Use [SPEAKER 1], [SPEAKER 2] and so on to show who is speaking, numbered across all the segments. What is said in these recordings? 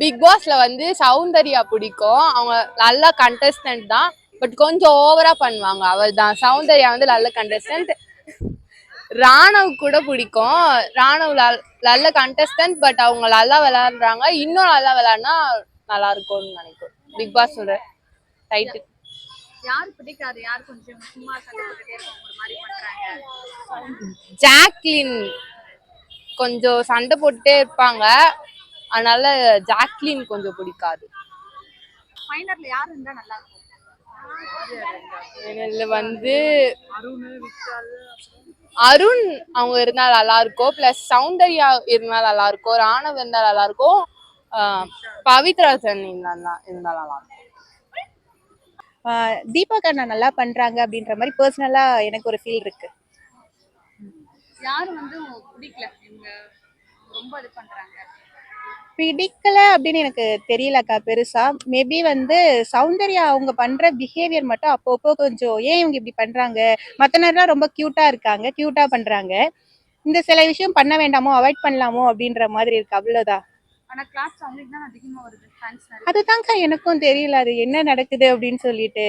[SPEAKER 1] Big பாஸ்ல வந்து சௌந்தர்யா பிடிக்கும். அவங்க நல்ல கண்டஸ்டன்ட் தான். பட் கொஞ்சம் ஓவரா பண்ணுவாங்க. அவள் தான் சௌந்தர்யா வந்து நல்ல கண்டஸ்டன்ட். ராணவ் கூட பிடிக்கும். ராணவ் நல்ல கண்டஸ்டன்ட். பட் அவங்க நல்லா விளையாடுறாங்க. இன்னும் நல்லா விளையாடினா நல்லா இருக்கும்னு நினைக்கிறேன். பிக் பாஸ் டைட்டில்
[SPEAKER 2] யார் பிடிக்காது? யார் கொஞ்சம் சும்மா சண்டை போட்டுட்டே இருக்க மாதிரி பண்றாங்க?
[SPEAKER 1] ஜாக்லின் கொஞ்சம் சண்டை போட்டுட்டே இருப்பாங்க. அதனால ஜாக்லின் கொஞ்சம் பிடிக்காது.
[SPEAKER 2] ஃபைனல்ல யார் இருந்தா நல்லா இருக்கும்?
[SPEAKER 1] இதுல வந்து அருண் அவங்க இருந்தா நல்லா இருக்கும். பிளஸ் சௌந்தர்யா இருந்தா நல்லா இருக்கும். ராணவ் இருந்தா நல்லா இருக்கும். பவித்ரா இருந்தா நல்லா இருக்கும்.
[SPEAKER 3] தீபக் அண்ணா நல்லா பண்றாங்க அப்படின்ற மாதிரி பர்சனலா எனக்கு ஒரு ஃபீல் இருக்கு.
[SPEAKER 2] யாரு வந்து பிடிக்கல? இவங்க ரொம்ப இது பண்றாங்க.
[SPEAKER 3] பிடிக்கல அப்படின்னு எனக்கு தெரியலக்கா பெருசா. மேபி வந்து சௌந்தர்யா அவங்க பண்ற பிஹேவியர் மட்டும் அப்பப்போ கொஞ்சம் ஏன் இவங்க இப்படி பண்றாங்க, மற்ற நேரம் ரொம்ப கியூட்டா இருக்காங்க, கியூட்டா பண்றாங்க, இந்த சில விஷயம் பண்ண வேண்டாமோ அவாய்ட் பண்ணலாமோ அப்படின்ற மாதிரி இருக்கு, அவ்வளவுதான்.
[SPEAKER 2] ஆனா கிளாஸ் அவங்களுக்கு தான் அதிகமா வருது ஃபேன்ஸ்.
[SPEAKER 3] அதுதான்க்கா எனக்கும் தெரியல அது என்ன நடக்குது அப்படின்னு சொல்லிட்டு.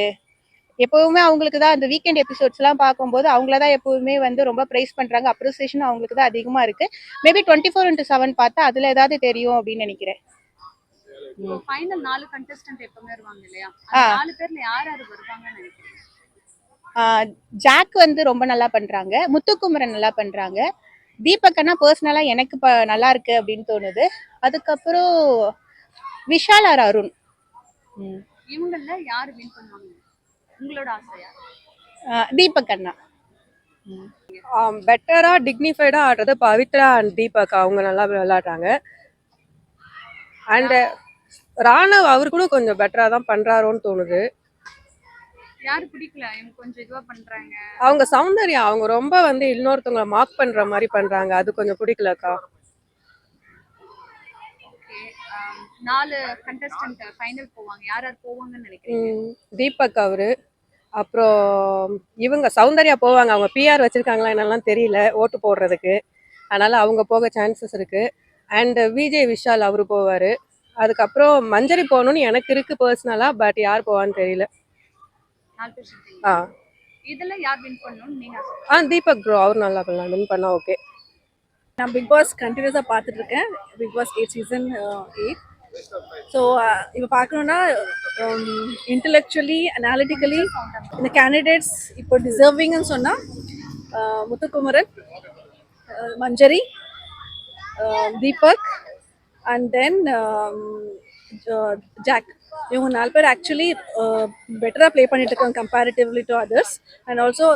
[SPEAKER 3] எப்பவுமே அவங்களுக்கு தான் அந்த வீக்கெண்ட் எபிசோட்ஸ் எல்லாம் பார்க்கும்போது அவங்கள தான் எப்பவுமே வந்து ரொம்ப பிரைஸ் பண்றாங்க. அப்ரிசியேஷன் அவங்களுக்கு தான் அதிகமா இருக்கு. மேபி 24x7 பார்த்தா அதுல ஏதாவது தெரியும் அப்படின்னு நினைக்கிறேன்.
[SPEAKER 2] ஃபைனல் 4 கண்டஸ்டன்ட் எப்பவுமே வருவாங்க இல்லையா? அந்த 4 பேர்ல யார் யார் வருவாங்கன்னு நினைக்கிறீங்க?
[SPEAKER 3] ஜாக் வந்து ரொம்ப நல்லா பண்றாங்க, முத்துக்குமரன் நல்லா பண்றாங்க, தீபக் அண்ணா பர்சனலா எனக்கு நல்லா இருக்கு அப்படின்னு தோணுது. அதுக்கப்புறம் விஷால் ஆர் அருண்.
[SPEAKER 2] இவங்கள யாரு வின் பண்ணுவாங்க உங்களோட ஆசையா?
[SPEAKER 3] தீபக் அண்ணா.
[SPEAKER 4] பெட்டரா டிக்னிஃபைடா ஆடுறது பவித்ரா அண்ட் தீபக். அவங்க நல்லா விளையாடுறாங்க. அண்ட் ராணவ் அவர் கூட கொஞ்சம் பெட்டரா தான் பண்றாரோன்னு தோணுது.
[SPEAKER 2] யாரு பிடிக்கல? இவங்க கொஞ்சம் இதுவா பண்றாங்க.
[SPEAKER 4] அவங்க சௌந்தர்யா அவங்க ரொம்ப வந்து இன்னொருத்தவங்களை மார்க் பண்ற மாதிரி பண்றாங்க. அது கொஞ்சம் பிடிக்கலக்கா.
[SPEAKER 2] 4 கண்டஸ்டன்ட் ஃபைனல் போவாங்க. யார் யார் போவாங்கன்னு நினைக்கிறீங்க?
[SPEAKER 4] தீபக் அவரு, அப்புறம் இவங்க சௌந்தர்யா போவாங்க. அவங்க பிஆர் வச்சிருக்காங்களா என்னெல்லாம் தெரியல ஓட்டு போடுறதுக்கு, அதனால அவங்க போக சான்சஸ் இருக்கு. அண்ட் விஜய் விஷால் அவரு போவாரு. அதுக்கப்புறம் மஞ்சரி போகணும்னு எனக்கு இருக்கு பர்சனலா. பட் யார் போவான்னு தெரியல.
[SPEAKER 2] இதுல யார் வின் பண்ணனும் நீங்க?
[SPEAKER 4] தீபக் ப்ரோ அவர் நல்லா பண்ணலாம். வின் பண்ணா ஓகே.
[SPEAKER 5] நான் பிக் பாஸ் கண்டினியூஸா பார்த்துட்டு இருக்கேன். Big pass 8 season 8. ஸோ இப்போ பார்க்கணுன்னா இன்டெலெக்சுவலி அனாலிட்டிக்கலி இந்த கேண்டிடேட்ஸ் இப்போ டிசர்விங்னு சொன்னால் முத்துக்குமரன், மஞ்சரி, தீபக் அண்ட் தென் ஜாக். இவங்க 4 பேர் ஆக்சுவலி பெட்டராக ப்ளே பண்ணிட்டு இருக்காங்க comparatively to others. And also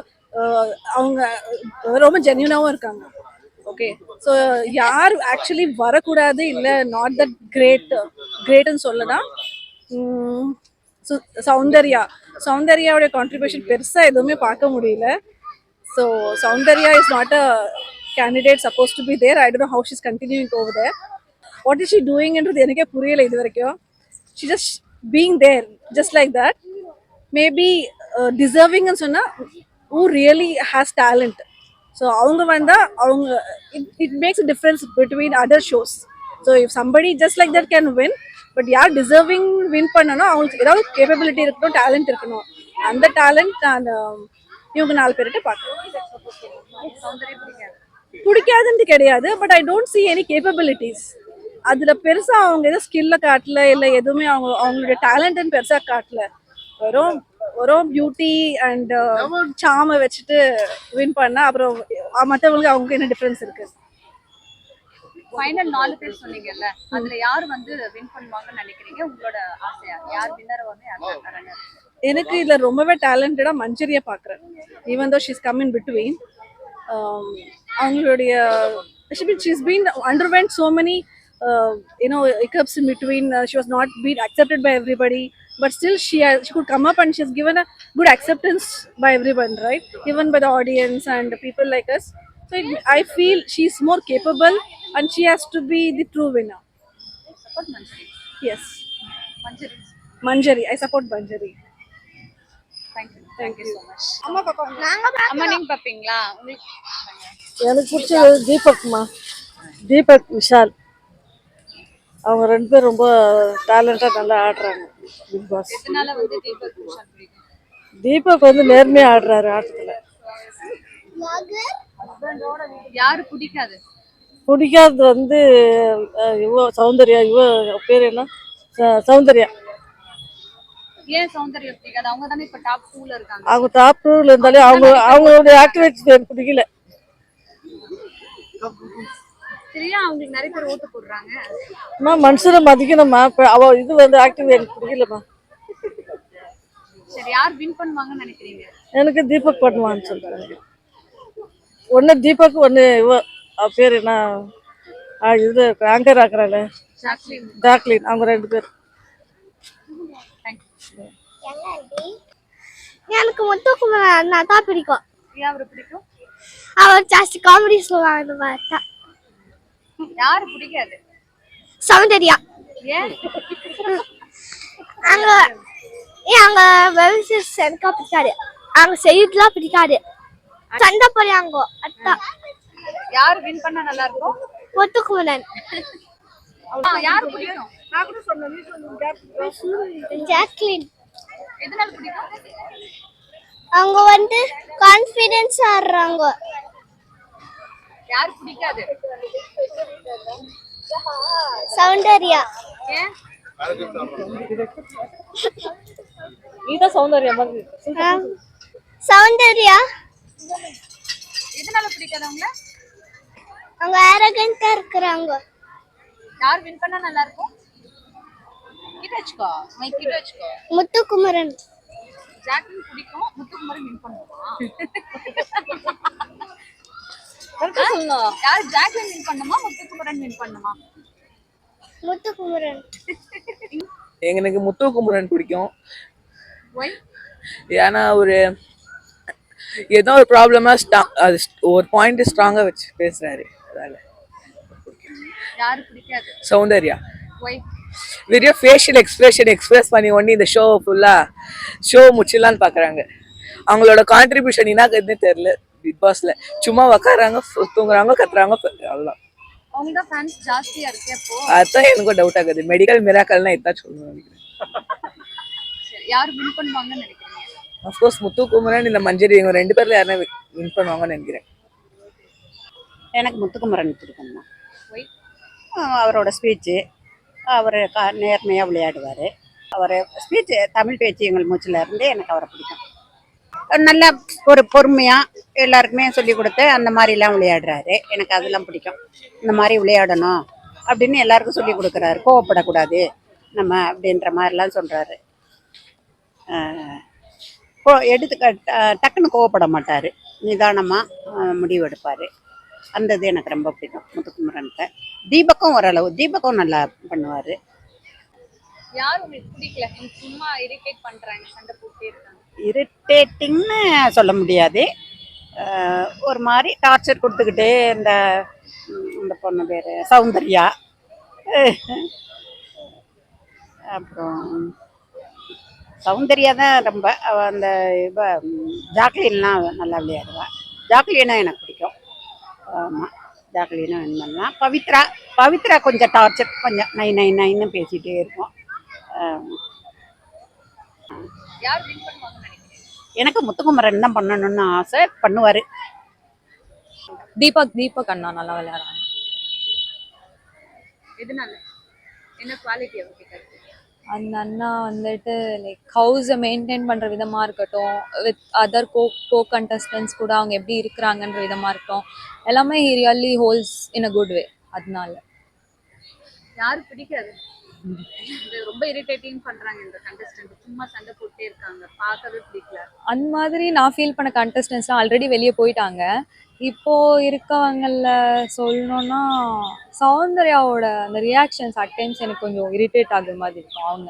[SPEAKER 5] அவங்க ரொம்ப ஜென்யூனாகவும் இருக்காங்க. ஓகே, ஸோ யார் ஆக்சுவலி வரக்கூடாது இல்லை நாட் தட் கிரேட்னு சொல்லலாம். சௌந்தர்யாவுடைய கான்ட்ரிபியூஷன் பெருசாக எதுவுமே பார்க்க முடியல. So Soundarya is not a candidate supposed to be there. I don't know how she's continuing over there. What is she டூயிங்ன்றது எனக்கே புரியல இது வரைக்கும். She just being there just like that. Maybe டிசர்விங்னு சொன்னால் who really has talent. So அவங்க வந்தால் அவங்க it makes a difference between other shows. So if somebody just like that can win. But யார் டிசர்விங் வின் பண்ணணும் அவங்களுக்கு ஏதாவது capability இருக்கணும், டேலண்ட் இருக்கணும். அந்த டேலண்ட் நான் இவங்க 4 பேர்கிட்ட பார்க்குறேன். பிடிக்காதுன்ட்டு கிடையாது, but I don't see any capabilities. அதில் பெருசாக அவங்க எதுவும் ஸ்கில்லை காட்டல, இல்லை எதுவுமே அவங்களுடைய டேலண்ட்டுன்னு பெருசாக காட்டல. வெறும் பியூட்டி அண்ட் சாமை வச்சுட்டு வின் பண்ணா அப்புறம் மற்றவங்களுக்கு அவங்க என்ன டிஃபரன்ஸ் இருக்கு?
[SPEAKER 2] ஃபைனல் 4 பேர் சொன்னீங்கல்ல, அதுல யார் வந்து வின் பண்ணுவாங்கன்னு நினைக்கிறீங்க? உங்களோட ஆசையா யார் வின்னர் வந்து யார்?
[SPEAKER 5] எனக்கு இதுல ரொம்பவே டேலண்டடா மஞ்சரியை பார்க்குறேன். Even though she's come in between. அவங்களுடைய she's been underwent so many hiccups in between. She was not being accepted by everybody, but still she could come up and she's given a good acceptance by everyone, right? Even by the audience and people like us. So I feel she's more capable and she has to be the true winner.
[SPEAKER 2] Support Manjari.
[SPEAKER 5] Yes, Manjari. I support Manjari.
[SPEAKER 2] Thank you so much.
[SPEAKER 1] அம்மா நீங்க பாப்பீங்களா?
[SPEAKER 6] எனக்கு பிடிச்சது தீபக்மா, தீபக் விஷால்.
[SPEAKER 5] அவங்க 2 பேரும் ரொம்ப டேலண்டாக நல்லா ஆடுறாங்க பிக் பாஸ்.
[SPEAKER 2] எதனால வந்து தீபக் விஷால் பிடிக்கும்?
[SPEAKER 5] தீபக் வந்து நேர்மையாக ஆடுறாரு ஆட்டத்தில்.
[SPEAKER 2] யாரு பிடிக்காது?
[SPEAKER 5] பிடிக்காதது வந்து சௌந்தர்யா, பேர் என்ன, சௌந்தர்யா.
[SPEAKER 2] ஏன் சௌந்தர்யா பிடிக்காது? அவங்க தானே இப்ப டாப் 2ல இருக்காங்க.
[SPEAKER 5] அவங்க டாப் 2ல இருந்தாலே அவங்களுடைய ஆக்டிவிட்டிஸ் எனக்கு பிடிக்கல.
[SPEAKER 2] சரியா அவங்களுக்கு நிறைய பேர் ஓட்டு போடுறாங்க.
[SPEAKER 5] அம்மா மனுஷனை மதிக்கணும்மா. இப்போ இது வந்து ஆக்டிவ் எனக்கு பிடிக்கலம்மா.
[SPEAKER 2] சரி, யார் வின் பண்ணுவாங்கன்னு நினைக்கிறீங்க?
[SPEAKER 5] எனக்கு தீபக் பண்ணுவான்னு சொல்றாங்க. ஒன்று தீபக், ஒன்று பேர் என்ன, இது ஆங்கர் ஆக்குறாங்க ஜாக்லின், அவங்க 2 பேர்.
[SPEAKER 6] எனக்கு முத்துக்குமரன் அண்ணா தான் பிடிக்கும்.
[SPEAKER 2] ஏன் அவரை பிடிக்கும்?
[SPEAKER 6] அவர் ஜாஸ்தி காமெடி சொல்லுவாங்க.
[SPEAKER 2] யாரு பிடிக்காது?
[SPEAKER 6] சௌந்தர்யா.
[SPEAKER 2] ஏன்?
[SPEAKER 6] அங்க அங்க வெல்சஸ் எனக்கு பிடிக்காது. அங்க செய்யறதுலாம் பிடிக்காது. சண்டை போடுறாங்க. அதான்
[SPEAKER 2] யாரு வின் பண்ணா நல்லா இருக்கும்?
[SPEAKER 6] முத்துக்குமரன்.
[SPEAKER 2] யாரு பிடிக்கும்?
[SPEAKER 6] ஜாக்லின்.
[SPEAKER 2] எதனால பிடிக்கும்?
[SPEAKER 6] அவங்க வந்து கான்ஃபிடன்ஸ் ஆடுறாங்க.
[SPEAKER 2] யாரு பிடிக்காது?
[SPEAKER 6] சௌந்தர்யா.
[SPEAKER 2] ஏன்?
[SPEAKER 5] நீதான் சௌந்தர்யா மாதிரி.
[SPEAKER 6] சௌந்தர்யா.
[SPEAKER 2] எதனால பிடிக்காது அவங்க?
[SPEAKER 6] அவங்க அரகண்டா இருக்கிறாங்க.
[SPEAKER 2] யார் வின் பண்ணா நல்லா இருக்கும்? கிட்ட வச்சுக்கோ, மைக் கிட்ட வச்சுக்கோ.
[SPEAKER 6] முத்துக்குமரன்.
[SPEAKER 2] ஜாக்லின் பிடிக்கும், முத்துக்குமரன் வின் பண்ணுவான். யார் ஜாக்லின் வின் பண்ணுமா, முத்துக்குமரன் வின் பண்ணுமா?
[SPEAKER 6] முத்துக்குமரன்.
[SPEAKER 7] எனக்கு முத்துக்குமரன் பிடிக்கும்.
[SPEAKER 2] Why?
[SPEAKER 7] ஏன்னா ஏதோ ஒரு ப்ராப்ளமா அது ஒரு பாயிண்ட் ஸ்ட்ராங்கா வச்சு பேசுறாரு. அதனால
[SPEAKER 2] யாரு பிடிக்காது?
[SPEAKER 7] சௌந்தர்யா.
[SPEAKER 2] Why?
[SPEAKER 7] வெறும் ஃபேஷியல் எக்ஸ்பிரஸ் பண்ணி ஒண்ணு இந்த ஷோ முடிச்சிடலான்னு பாக்குறாங்க. அவங்களோட கான்ட்ரிபியூஷன் என்ன கருதுன்னு தெரியல. பிக் பாஸ்ல சும்மா உக்காராங்க, தூங்குறாங்க, கத்துறாங்க, அவ்வளவுதான்.
[SPEAKER 2] அவங்க தான் ஃபேன்ஸ் ஜாஸ்தியா இருக்கு. அப்போ
[SPEAKER 7] அதுதான் எனக்கும் டவுட் ஆகுது. மெடிக்கல் மிராக்கல்னா இதான் சொல்லணும் நினைக்கிறேன்.
[SPEAKER 2] யார் வின் பண்ணுவாங்கன்னு நினைக்கிறீங்க?
[SPEAKER 7] அஃப்கோர்ஸ் முத்துக்குமரன், இந்த மஞ்சரி, இவங்க 2 பேர்ல யாருன்னா வின் பண்ணுவாங்கன்னு நினைக்கிறேன்.
[SPEAKER 8] எனக்கு முத்துக்குமரன் பிடிக்கும்மா.
[SPEAKER 2] Why?
[SPEAKER 8] அவரோட ஸ்பீச்சு, அவர் நேர்மையாக விளையாடுவார். அவர் ஸ்பீச்சு, தமிழ் பேச்சு எங்கள் மூச்சில் இருந்து எனக்கு அவரை பிடிக்கும். நல்லா ஒரு பொறுமையாக எல்லாருக்குமே சொல்லி கொடுத்து அந்த மாதிரிலாம் விளையாடுறாரு. எனக்கு அதெல்லாம் பிடிக்கும். இந்த மாதிரி விளையாடணும் அப்படின்னு எல்லாருக்கும் சொல்லி கொடுக்குறாரு. கோவப்படக்கூடாது நம்ம அப்படின்ற மாதிரிலாம் சொல்கிறாரு. டக்குன்னு கோவப்பட மாட்டார். நிதானமாக முடிவு எடுப்பார். அந்த இது எனக்கு ரொம்ப பிடிக்கும் முத்துக்குமரன்கிட்ட. தீபக்கும் ஓரளவு, தீபக்கும் நல்லா பண்ணுவார்.
[SPEAKER 2] யார் உங்களுக்கு பிடிக்கல? சும்மா இரிட்டேட் பண்றாங்க, சண்டை போட்டே இருக்காங்க.
[SPEAKER 8] இரிட்டேட்டிங்னு சொல்ல முடியாது. ஒரு மாதிரி டார்ச்சர் கொடுத்துக்கிட்டே இந்த பொண்ணு பேர் சௌந்தர்யா. அப்புறம் சௌந்தர்யா தான் ரொம்ப. அந்த ஜாக்லின்லாம் நல்லா விளையாடுவாள். ஜாக்லினா எனக்கு பிடிக்கும். ஆமாம், ஜாக்லினா வின் பண்ணலாம். பவித்ரா கொஞ்சம் டார்ச்சர், கொஞ்சம் நைன்னு பேசிகிட்டே இருக்கும்.
[SPEAKER 2] யார் வின் பண்ணுவாங்கன்னு நினைக்கிறீங்க?
[SPEAKER 8] எனக்கு முத்துக்குமரன் தான் பண்ணணும்னு ஆசை. பண்ணுவார்.
[SPEAKER 1] தீபக் அண்ணா நல்லா விளையாடுறாங்க.
[SPEAKER 2] எதனால? என்ன குவாலிட்டி அவர்கிட்ட?
[SPEAKER 1] அந்த அண்ணா வந்துட்டு லைக் ஹவுஸை மெயின்டைன் பண்ணுற விதமாக இருக்கட்டும், வித் அதர் கோ கண்டஸ்டன்ஸ் கூட அவங்க எப்படி இருக்கிறாங்கன்ற விதமாக இருக்கட்டும், எல்லாமே he really holes in a good way. அதனால
[SPEAKER 2] யாரு பிடிக்காது? ரொம்ப இரிட்டேட்டிங் பண்றாங்க இந்த கண்டஸ்டன்ட். சும்மா சண்டை போட்டே இருக்காங்க, பார்க்கவே பிடிக்கல.
[SPEAKER 1] அந்த மாதிரி நான் ஃபீல் பண்ண கண்டஸ்டன்ஸ்லாம் ஆல்ரெடி வெளியே போயிட்டாங்க. இப்போ இருக்கவங்கள சொல்லணும்னா சௌந்தர்யாவோட அந்த ரியாக்ஷன்ஸ் அட் டைம்ஸ் எனக்கு கொஞ்சம் இரிட்டேட் ஆகுற மாதிரி இருக்கும். அவங்க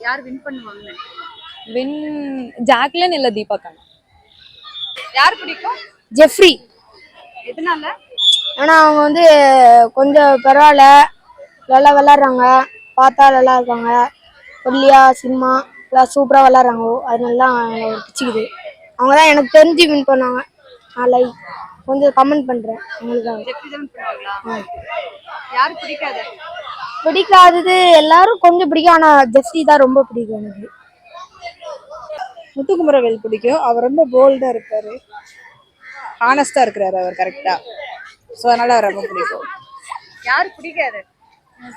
[SPEAKER 2] யார் வின் பண்ணுவாங்கன்னு?
[SPEAKER 1] வின் ஜாக்லின் இல்லை தீபக் அண்ணா.
[SPEAKER 2] யார் பிடிக்கும்?
[SPEAKER 6] ஜெஃப்ரி.
[SPEAKER 2] எதனால?
[SPEAKER 6] ஆனா அவங்க வந்து கொஞ்சம் பரவாயில்ல, நல்லா விளாட்றாங்க, பார்த்தா நல்லா இருக்காங்க, ஒல்லியா சினிமா எல்லாம் சூப்பராக விளாட்றாங்க. அதனால எனக்கு பிடிச்சிக்குது. அவங்க தான் எனக்கு தெரிஞ்சு வின் பண்ணாங்க. நான் லைக் கொஞ்சம் கமெண்ட் பண்ணுறேன் அவங்களுக்காக.
[SPEAKER 2] ஜெஃப்ரி தான் பண்ணுவாங்களா? யார் பிடிக்காது?
[SPEAKER 6] பிடிக்காதது எல்லாரும் கொஞ்சம் பிடிக்கும், ஆனா ஜெஃப்ரி தான் ரொம்ப பிடிக்கும் எனக்கு.
[SPEAKER 5] முத்துக்குமரவேல் பிடிக்கும். அவர் ரொம்ப போல்டா இருப்பாரு, ஹானஸ்டா இருக்கிறாரு அவர் கரெக்டா. ஸோ அதனால அவர் ரொம்ப பிடிக்கும்.
[SPEAKER 2] யாரு பிடிக்காது?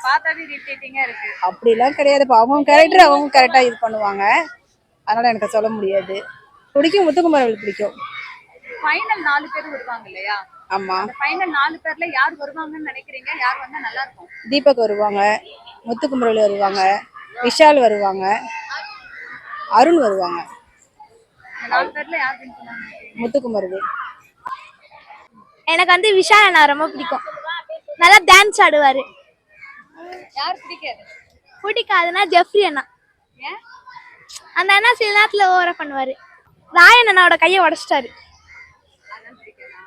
[SPEAKER 2] பார்த்தாவே இரிட்டேட்டிங்கா இருக்கு.
[SPEAKER 5] அப்படிலாம் கிடையாது. இப்போ அவங்க கேரக்டர் அவங்க கரெக்டா இது பண்ணுவாங்க, அதனால எனக்கு சொல்ல முடியாது. பிடிக்கும், முத்துக்குமரவேல் பிடிக்கும்.
[SPEAKER 2] ஃபைனல் 4 பேர் வருவாங்க இல்லையா?
[SPEAKER 5] ஆமா,
[SPEAKER 2] அந்த ஃபைனல் 4 பேர்ல யார் வருவாங்கன்னு நினைக்கிறீங்க? யார் வந்தா நல்லா இருக்கும்?
[SPEAKER 5] தீபக் வருவாங்க, முத்துக்குமரவேல் வருவாங்க, விஷால் வருவாங்க, அருண் வருவாங்க,
[SPEAKER 2] இந்த 4 பேர்ல யார் வின் பண்ணுவாங்க?
[SPEAKER 5] முத்துக்குமரவேல்.
[SPEAKER 6] எனக்கு வந்து விஷால் அண்ணா ரொம்ப பிடிக்கும், நல்லா டான்ஸ் ஆடுவாரு.
[SPEAKER 2] யார் பிடிக்காது?
[SPEAKER 6] பிடிக்காதுன்னா ஜெஃப்ரி அண்ணா.
[SPEAKER 2] ஏன்?
[SPEAKER 6] அந்த அண்ணா சில நேரத்துல ஓவரா பண்ணுவாரு. ராயன் அண்ணாவோட கையை உடைச்சிட்டாரு.
[SPEAKER 2] அதான் பிடிக்காதா?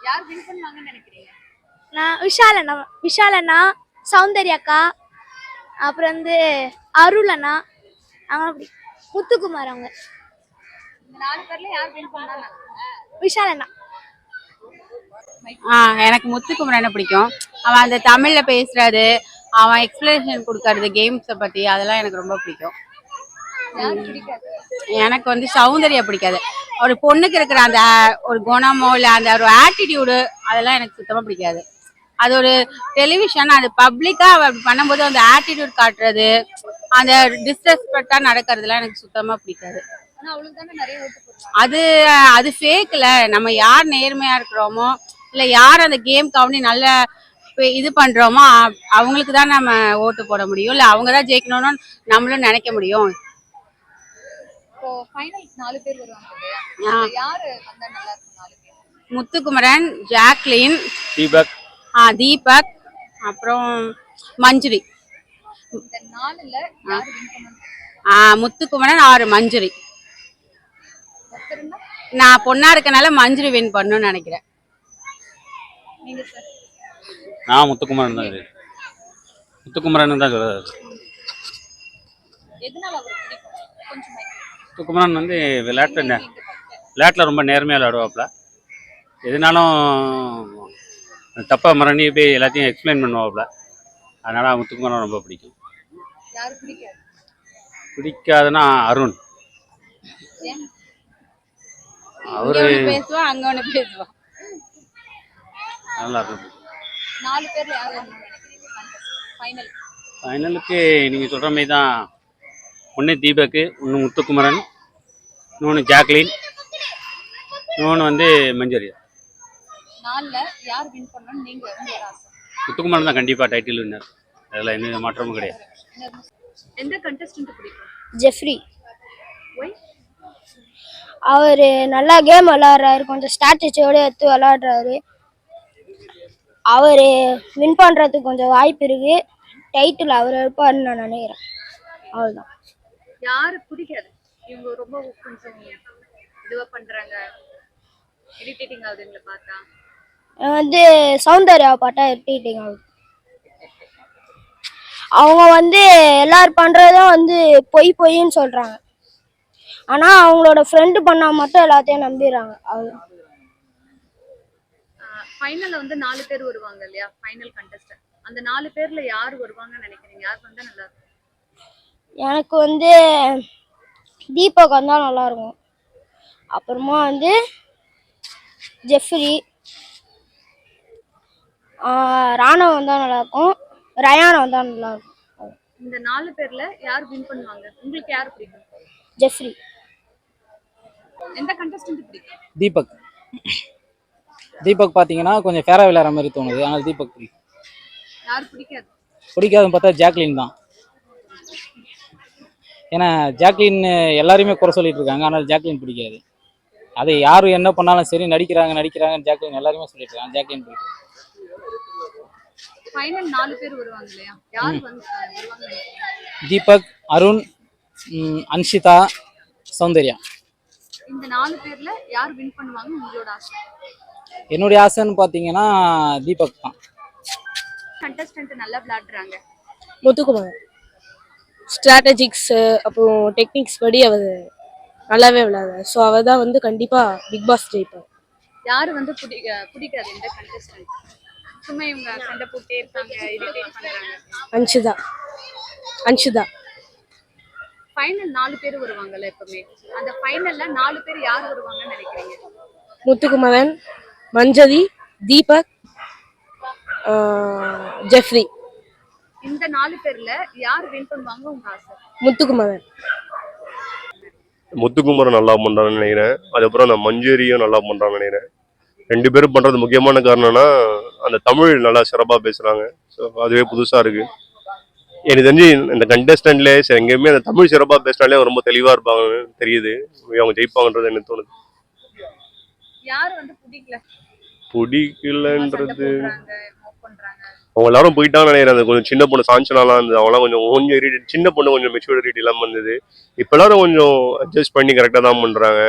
[SPEAKER 2] யார் வின் பண்ணுவாங்கன்னு நினைக்கிறீங்க?
[SPEAKER 6] நான் விஷால் அண்ணா, சௌந்தர்யா அக்கா, அப்புறம் வந்து அருள் அண்ணா, அவங்க பிடிக்கும். முத்துக்குமார் அவங்க.
[SPEAKER 2] இந்த 4 பேர்ல யார் வின் பண்ணாங்க?
[SPEAKER 6] விஷால் அண்ணா.
[SPEAKER 9] எனக்கு முத்துக்குமரனை பிடிக்கும். அவன் அந்த தமிழ்ல பேசுறது, அவன் எக்ஸ்பிளனேஷன் கொடுக்கறது கேம்ஸை பத்தி, அதெல்லாம் எனக்கு ரொம்ப பிடிக்கும்.
[SPEAKER 2] யார் பிடிக்காது?
[SPEAKER 9] எனக்கு வந்து சௌந்தர்யா பிடிக்காது. ஒரு பொண்ணுக்கு இருக்கிற அந்த ஒரு குணமோ இல்லை அந்த ஒரு ஆட்டிடியூடு, அதெல்லாம் எனக்கு சுத்தமா பிடிக்காது. அது ஒரு டெலிவிஷன், அது பப்ளிக்கா அப்படி பண்ணும்போது அந்த ஆட்டிடியூட் காட்டுறது, அந்த டிஸ்ரெஸ்பெக்டா நடக்கிறதுலாம் எனக்கு சுத்தமா பிடிக்காது.
[SPEAKER 2] ஆனா அவளுக்கு தானே நிறைய ஓட்டு போடுறாங்க.
[SPEAKER 9] அது அது ஃபேக்ல. நம்ம யார் நேர்மையா இருக்கிறோமோ, இல்ல யார் அந்த கேம் கவுனி நல்ல இது பண்றோமோ அவங்களுக்கு தான் நம்ம ஓட்டு போட முடியும், இல்ல அவங்க தான் ஜெயிக்கணும்னு நம்மளும் நினைக்க முடியும்.
[SPEAKER 2] இப்போ ஃபைனல் 4 பேர் வருவாங்க இல்லையா? அதுல யாரு வந்தா நல்லா இருக்கும்? 4 பேர்
[SPEAKER 9] முத்துக்குமரன், ஜாக்லின்,
[SPEAKER 10] தீபக்,
[SPEAKER 9] தீபக், அப்புறம் மஞ்சுரி.
[SPEAKER 2] இந்த 4ல யார் வின் பண்ணுவாங்க?
[SPEAKER 9] முத்துக்குமரன் ஆறு மஞ்சுரி.
[SPEAKER 2] ஒருத்தருன்னா
[SPEAKER 9] நான் பொண்ணா இருக்கனால மஞ்சுரி வின் பண்ணணும்னு நினைக்கிறேன்.
[SPEAKER 2] நீங்க சார்?
[SPEAKER 10] நான் முத்துக்குமரன் தான். இது முத்துக்குமரன் தான் சொல்றாரு.
[SPEAKER 2] எதனால அவருக்கு பிடிக்கும்? கொஞ்சம்
[SPEAKER 10] முத்துக்குமரன் வந்து விளையாட்டில் ரொம்ப நேர்மையாக விளையாடுவாப்புல. எதுனாலும் தப்பா மரணி போய் எல்லாத்தையும் எக்ஸ்பிளைன் பண்ணுவாப்புல. அதனால முத்துக்குமரன் ரொம்ப பிடிக்கும்.
[SPEAKER 2] யாரு பிடிக்காது?
[SPEAKER 10] பிடிக்காதுன்னா அருண்.
[SPEAKER 2] ஏன்?
[SPEAKER 10] அவரு
[SPEAKER 9] பேசுவா, அங்க ஒண்ணு பேசுவா.
[SPEAKER 10] நல்லா இருக்கும்.
[SPEAKER 2] 4 பேர்ல யார் வரணும்னு நினைக்கிறீங்க ஃபைனல்?
[SPEAKER 10] ஃபைனலுக்கு நீங்கள் சொல்கிற மாதிரி தான். ஒன்று தீபக்கு, ஒன்று முத்துக்குமரன், இன்னொன்று ஜாக்லின், இன்னொன்று வந்து மஞ்சரி.
[SPEAKER 2] 4ல யார் வின் பண்ணணும்னு நீங்க உங்களோட ஆசை?
[SPEAKER 10] முத்துக்குமரன் தான் கண்டிப்பாக டைட்டில் வின்னர். அதில் எந்த மாற்றமும் கிடையாது.
[SPEAKER 2] எந்த கண்டஸ்டன்ட் பிடிக்கும்?
[SPEAKER 6] ஜெஃப்ரி.
[SPEAKER 2] ஒய்?
[SPEAKER 6] அவர் நல்லா கேம் விளையாடுறாரு, கொஞ்சம் ஸ்ட்ராட்டஜியோட எடுத்து விளையாடுறாரு. அவர் வின் பண்ணுறதுக்கு கொஞ்சம் வாய்ப்பு இருக்கு. டைட்டில் அவர் எடுப்பாருன்னு நான் நினைக்கிறேன். அவ்வளோதான்.
[SPEAKER 2] யாரு பிடிக்காது? இவங்க ரொம்ப கொஞ்சம் இதுவா பண்றாங்க, இரிட்டேட்டிங் ஆகுது எங்களை பார்த்தா.
[SPEAKER 6] வந்து சௌந்தர்யா பாட்டா இரிட்டேட்டிங் ஆகுது. அவங்க வந்து எல்லாரும் பண்றதும் வந்து பொய்ன்னு சொல்றாங்க, ஆனா அவங்களோட ஃப்ரெண்டு பண்ணா மட்டும் எல்லாத்தையும் நம்பிடுறாங்க. அவ்வளோ.
[SPEAKER 2] ஃபைனல்ல வந்து 4 பேர் வருவாங்க இல்லையா? Final contestant. அந்த 4 பேர்ல யார் வருவாங்கன்னு நினைக்கிறீங்க? யார் வந்தா நல்லா இருக்கும்?
[SPEAKER 6] எனக்கு வந்து தீபக் வந்தா நல்லா இருக்கும். அப்புறமா வந்து ஜெஃப்ரி, ராணவ் வந்தா நல்லா இருக்கும். ரயான் வந்தா நல்லா இருக்கும்.
[SPEAKER 2] இந்த 4 பேர்ல யார் வின் பண்ணுவாங்க? உங்களுக்கு யார் பிடிக்கும்?
[SPEAKER 6] ஜெஃப்ரி.
[SPEAKER 2] எந்த கண்டஸ்டன்ட் பிடிக்கும்?
[SPEAKER 11] தீபக். தீபக் பார்த்தீங்கன்னா கொஞ்சம் ஃபேரா விளையாடுற மாதிரி தோணுது, ஆனால் தீபக் பிடிக்கும்.
[SPEAKER 2] யார் பிடிக்காது?
[SPEAKER 11] பிடிக்காதுன்னு பார்த்தா ஜாக்லின் தான். ஏன்னா ஜாக்லின் எல்லாருமே குறை சொல்லிட்டு இருக்காங்க, ஆனால் ஜாக்லின் பிடிக்காது. அது யாரும் என்ன பண்ணாலும் சரி, நடிக்கிறாங்க ஜாக்லின் எல்லாருமே சொல்லிட்டு இருக்காங்க, ஜாக்லின் பிடிக்கும்.
[SPEAKER 2] ஃபைனல் 4 பேர் வருவாங்க இல்லையா? யார் வந்து வருவாங்க நினைக்கிறீங்க?
[SPEAKER 11] தீபக், அருண், அன்ஷிதா, சௌந்தர்யா.
[SPEAKER 2] இந்த 4 பேர்ல யார் வின் பண்ணுவாங்க உங்களோட ஆசை?
[SPEAKER 11] என்னுடைய ஆசைன்னு பார்த்தீங்கன்னா தீபக் தான்.
[SPEAKER 2] கண்டஸ்டன்ட் நல்லா விளையாடுறாங்க.
[SPEAKER 12] முத்துக்குமார் ஸ்ட்ராட்டஜிக்ஸு அப்புறம் டெக்னிக்ஸ் படி அவர் நல்லாவே விளையாடுறாரு. ஸோ அவர் தான் வந்து கண்டிப்பாக பிக் பாஸ் ஜெயிப்பார்.
[SPEAKER 2] யார் வந்து பிடிக்காது? எந்த கண்டஸ்டன்ட்? சும்மா இவங்க சண்டை போட்டே இருக்காங்க, இரிட்டேட் பண்றாங்க.
[SPEAKER 12] அன்ஷுதா
[SPEAKER 2] ஃபைனல் 4 பேர் வருவாங்கல்ல எப்பவுமே. அந்த ஃபைனல்ல 4 பேர் யார் வருவாங்கன்னு நினைக்கிறீங்க?
[SPEAKER 12] முத்துக்குமரன், மஞ்சரி, தீபக், ஜெஃப்ரி.
[SPEAKER 2] இந்த 4 பேர்ல யார் வின் பண்ணுவாங்க உங்க ஆசை?
[SPEAKER 12] முத்துக்குமரன்.
[SPEAKER 13] முத்துக்குமரன் நல்லா பண்றான்னு நினைக்கிறேன். அதுக்கப்புறம் அந்த மஞ்சரியும் நல்லா பண்றான்னு நினைக்கிறேன். 2 பேரும் பண்றது முக்கியமான காரணம்னா அந்த தமிழ் நல்லா சிறப்பா பேசுறாங்க. ஸோ அதுவே புதுசா இருக்கு. எனக்கு தெரிஞ்சு இந்த கண்டஸ்டன்ட்லேயே எங்கேயுமே அந்த தமிழ் சிறப்பா பேசினாலே ரொம்ப தெளிவா இருப்பாங்கன்னு தெரியுது. அவங்க ஜெயிப்பாங்கன்றது எனக்கு தோணுது.
[SPEAKER 2] யார் வந்து பிடிக்கல? சண்டை
[SPEAKER 13] பிடிக்கலன்றது
[SPEAKER 2] போடுறாங்க, மோக் பண்றாங்க.
[SPEAKER 13] அவங்க எல்லாரும் போயிட்டாங்கன்னு நினைக்கிறேன். அந்த கொஞ்சம் சின்ன பொண்ணு சாஞ்சனாலாம் இருந்தது, அவங்களாம் கொஞ்சம் இரிட்டேட். சின்ன பொண்ணு கொஞ்சம் மெச்சூரிட்டி இல்லாமல் இருந்தது. இப்போ எல்லாரும் கொஞ்சம் அட்ஜஸ்ட் பண்ணி கரெக்டாக தான் பண்றாங்க.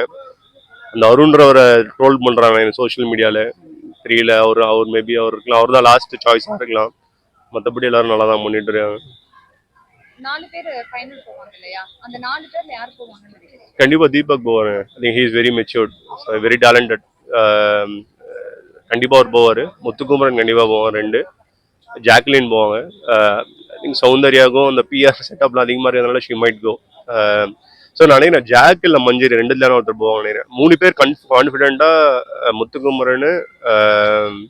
[SPEAKER 13] அந்த அருண்றவரை ட்ரோல் பண்றாங்க எனக்கு சோஷியல் மீடியால. தெரியல, அவர் மேபி அவர் இருக்கலாம், அவர் தான் லாஸ்ட் சாய்ஸாக இருக்கலாம். மற்றபடி எல்லாரும் நல்லா தான் பண்ணிட்டு இருக்காங்க.
[SPEAKER 2] 4 பேர் ஃபைனல் போவாங்க இல்லையா? அந்த 4 பேர்ல யார் போவாங்கன்னு நினைக்கிறீங்க?
[SPEAKER 13] கண்டிப்பா தீபக் போவார். I think he is very matured, very talented. கண்டிப்பா அவர் போவார். முத்துக்குமரன் கண்டிப்பா போவார். 2 ஜாக்லின் போவாங்க. ஐ திங்க் சௌந்தர்யாவுக்கும் அந்த பிஆர் செட்டப்லாம் அதிகமாக இருக்கிறதுனால ஷி மைட் கோ. ஸோ நான் நினைக்கிறேன் ஜாக் இல்லை மஞ்சரி 2 ஒருத்தர் போவாங்க நினைக்கிறேன். 3 பேர் கான்ஃபிடென்ட்டாக Muthukumaran,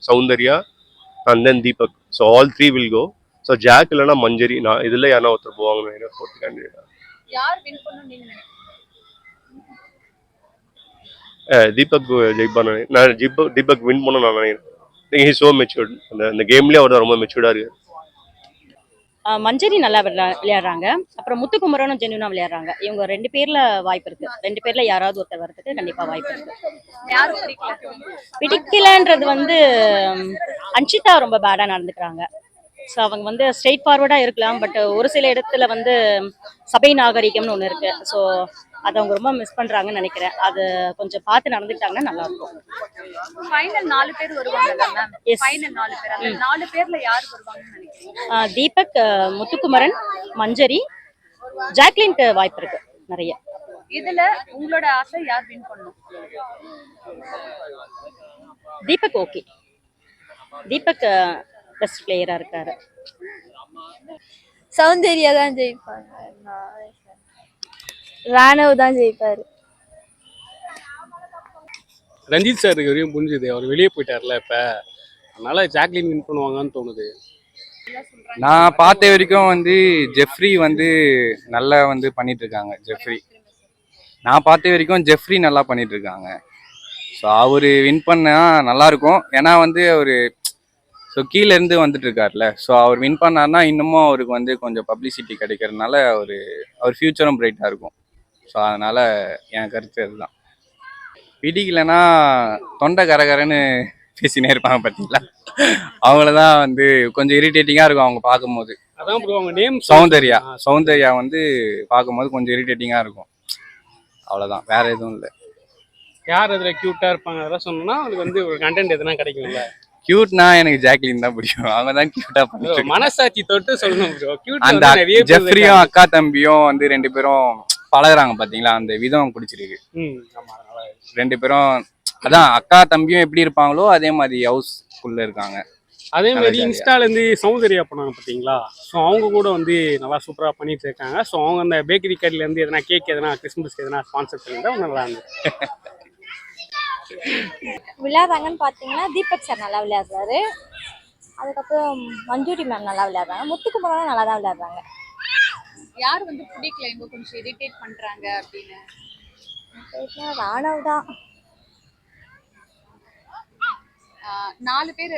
[SPEAKER 13] Soundarya and then Deepak. So all 3 will go. So Jack இல்லைன்னா மஞ்சரி, நான் இதில் யாரா ஒருத்தர் போவாங்கன்னு நினைக்கிறேன் 4th கேண்டிடேட்.
[SPEAKER 2] யார் வின் பண்ணணும்னு நீங்க நினைக்கிறீங்க?
[SPEAKER 13] தீபக் ஜெயிப்பான்னு நான் தீபக் வின் பண்ண நான் நினைக்கிறேன். He so matured. அந்த கேம்லேயே அவர் தான் ரொம்ப மெச்சூர்டாக இருக்கு.
[SPEAKER 14] மஞ்சரி நல்லா விளையாடுறாங்க. அப்புறம் முத்துக்குமரனும் ஜென்யூனா விளையாடுறாங்க. இவங்க 2 பேர்ல வாய்ப்பு இருக்கு. 2 பேர்ல யாராவது ஒருத்தர் வரதுக்கு கண்டிப்பா வாய்ப்பு இருக்கு.
[SPEAKER 2] யார் பிடிக்கல?
[SPEAKER 14] பிடிக்கலன்றது வந்து அன்ஷிதா ரொம்ப பேடா நடந்துக்கிறாங்க. ஸோ அவங்க வந்து ஸ்ட்ரெயிட் ஃபார்வர்டா இருக்கலாம். பட் ஒரு சில இடத்துல வந்து சபை நாகரிகம்னு ஒன்று இருக்கு. ஸோ அதை அவங்க ரொம்ப மிஸ் பண்றாங்கன்னு நினைக்கிறேன். அது கொஞ்சம் பார்த்து நடந்துக்கிட்டாங்கன்னா நல்லா இருக்கும்.
[SPEAKER 2] ஃபைனல் 4 பேர் வருவாங்கல்ல மேம்?
[SPEAKER 14] Yes.
[SPEAKER 2] ஃபைனல் 4 பேர். அந்த 4 பேர்ல யார் வருவாங்கன்னு நினைக்கிறீங்க?
[SPEAKER 14] தீபக், முத்துக்குமரன், மஞ்சரி, ஜாக்லின்க்கு வாய்ப்பு இருக்கு நிறைய.
[SPEAKER 2] இதுல உங்களோட ஆசை யார் வின் பண்ணணும்?
[SPEAKER 14] தீபக் ஓகே. தீபக் பெஸ்ட் பிளேயரா இருக்காரு.
[SPEAKER 6] சௌந்தர்யா தான் ஜெயிப்பாங்க. ராணவ் தான் ஜெயிப்பாரு.
[SPEAKER 10] ரஞ்சித் சார் வரையும் புரிஞ்சுது, அவர் வெளியே போயிட்டார்ல இப்போ, அதனால ஜாக்லின் வின் பண்ணுவாங்கன்னு தோணுது.
[SPEAKER 11] நான் பார்த்த வரைக்கும் வந்து ஜெஃப்ரி வந்து நல்லா வந்து பண்ணிட்டு இருக்காங்க. நான் பார்த்த வரைக்கும் ஜெஃப்ரி நல்லா பண்ணிட்டு இருக்காங்க. ஸோ அவர் வின் பண்ணா நல்லா இருக்கும். ஏன்னா வந்து அவர் ஸோ கீழே இருந்து வந்துட்டு இருக்காருல்ல. ஸோ அவர் வின் பண்ணார்னா இன்னமும் அவருக்கு வந்து கொஞ்சம் பப்ளிசிட்டி கிடைக்கிறதுனால அவர் ஃபியூச்சரும் பிரைட்டாக இருக்கும். ஸோ அதனால என் கருத்து அதுதான். பிடிக்கலைன்னா தொண்டை கரகரன்னு பேசினே இருப்பாங்க பார்த்தீங்களா, அவங்கள தான் வந்து கொஞ்சம் இரிட்டேட்டிங்காக இருக்கும் அவங்க பார்க்கும்போது.
[SPEAKER 10] அதான் ப்ரோ அவங்க நேம்
[SPEAKER 11] சௌந்தர்யா வந்து பார்க்கும்போது கொஞ்சம் இரிட்டேட்டிங்காக இருக்கும். அவ்வளோதான், வேற எதுவும் இல்லை.
[SPEAKER 10] யார் அதில் க்யூட்டாக இருப்பாங்க அதெல்லாம் சொன்னோம்னா அவங்களுக்கு வந்து ஒரு கண்டென்ட் எதுனா கிடைக்கும்ல.
[SPEAKER 11] கியூட்னா எனக்கு ஜாக்லின் தான் பிடிக்கும். அவங்க தான் கியூட்டா பண்ணிட்டு
[SPEAKER 10] மனசாட்சி தொட்டு சொல்லணும் ப்ரோ.
[SPEAKER 11] அந்த ஜெஃப்ரியும் அக்கா தம்பியும் வந்து 2 பேரும் பழகுறாங்க பாத்தீங்களா, அந்த விதம் பிடிச்சிருக்கு. 2 பேரும் அதான் அக்கா தம்பியும் எப்படி இருப்பாங்களோ அதே மாதிரி ஹவுஸ்க்குள்ள இருக்காங்க.
[SPEAKER 10] அதே மாதிரி இன்ஸ்டால இருந்து சௌந்தர்யா பண்ணாங்க பார்த்தீங்களா. ஸோ அவங்க கூட வந்து நல்லா சூப்பராக பண்ணிட்டு இருக்காங்க. ஸோ அவங்க அந்த பேக்கரி கடையில இருந்து எதனா கேக் எதனா கிறிஸ்மஸ்க்கு எதனா ஸ்பான்சர் பண்ணியிருந்தா நல்லா இருந்தது.
[SPEAKER 6] விளையாடுறாங்கன்னு பார்த்தீங்கன்னா தீபக் சார் நல்லா விளையாடுறாரு. அதுக்கப்புறம் மஞ்சுரி மேம் நல்லா விளையாடுறாங்க. முத்துக்குமரனும் நல்லா தான் விளையாடுறாங்க.
[SPEAKER 2] யார் வந்து பிடிக்கல, இவங்க கொஞ்சம் இரிட்டேட் பண்றாங்க அப்படின்னு?
[SPEAKER 6] ராணவ் தான்.
[SPEAKER 2] 4 பேர்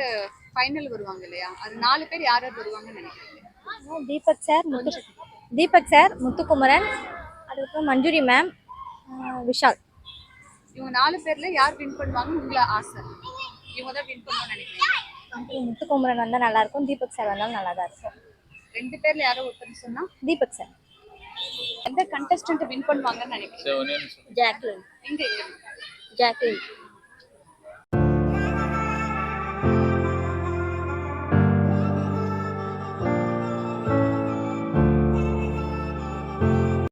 [SPEAKER 2] ஃபைனல் வருவாங்க இல்லையா? அது 4 பேர் யார் யார் வருவாங்கன்னு நினைக்கிறீங்க?
[SPEAKER 6] தீபக் சார், முத்துக்குமரன், அதுக்கப்புறம் மஞ்சுரி மேம், விஷால்.
[SPEAKER 2] இவங்க 4 பேர்ல யார் வின் பண்ணுவாங்கன்னு உங்களை ஆசை? இவங்க தான் வின் பண்ணணும்னு நினைக்கிறீங்க?
[SPEAKER 6] முத்துக்குமரன் வந்தால் நல்லா இருக்கும். தீபக் சார் வந்தாலும் நல்லா தான் இருக்கும்.
[SPEAKER 2] 2 பேர்ல யாரோ ஒருத்தர் சொன்னா
[SPEAKER 6] தீபக் சார்.
[SPEAKER 2] எந்த கண்டஸ்டன்ட் வின் பண்ணுவாங்கன்னு நினைக்கிறீங்க?
[SPEAKER 6] ஜாக்லின்.
[SPEAKER 2] எங்க
[SPEAKER 6] ஜாக்லின்.